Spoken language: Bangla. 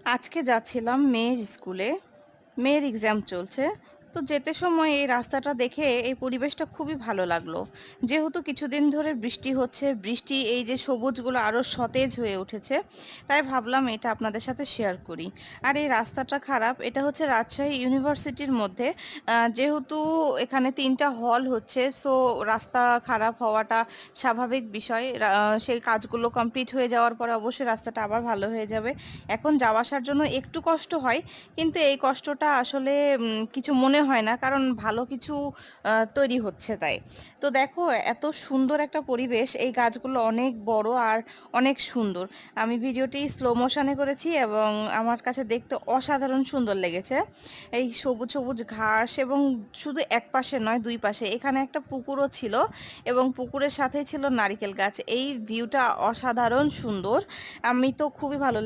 আজকে যাচ্ছিলাম মেয়ের স্কুলে। মেয়ের এক্সাম চলছে। তো যেতে সময় এই রাস্তাটা দেখে এই পরিবেশটা খুবই ভালো লাগলো। যেহেতু কিছুদিন ধরে বৃষ্টি হচ্ছে, বৃষ্টি এই যে সবুজগুলো আরো সতেজ হয়ে উঠেছে। তাই ভাবলাম এটা আপনাদের সাথে শেয়ার করি। আর এই রাস্তাটা খারাপ, এটা হচ্ছে রাজশাহী ইউনিভার্সিটির মধ্যে। যেহেতু এখানে ৩টা হল হচ্ছে, সো রাস্তা খারাপ হওয়াটা স্বাভাবিক বিষয়। সেই কাজগুলো কমপ্লিট হয়ে যাওয়ার পরে অবশ্যই রাস্তাটা আবার ভালো হয়ে যাবে। এখন যাওয়া আসার জন্য একটু কষ্ট হয়, কিন্তু এই কষ্টটা আসলে কিছু মনে হয় না, কারণ ভালো কিছু তৈরি হচ্ছে তাই। তো দেখো, এত সুন্দর একটা পরিবেশ, এই গাছগুলো অনেক বড় আর অনেক সুন্দর। আমি ভিডিওটি স্লো মোশনে করেছি এবং আমার কাছে দেখতে অসাধারণ সুন্দর লেগেছে। এই সবুজ সবুজ ঘাস, এবং শুধু এক পাশে নয়, দুই পাশে এখানে একটা পুকুরও ছিল, এবং পুকুরের সাথেই ছিল নারিকেল গাছ। এই ভিউটা অসাধারণ সুন্দর। আমি তো খুবই ভালো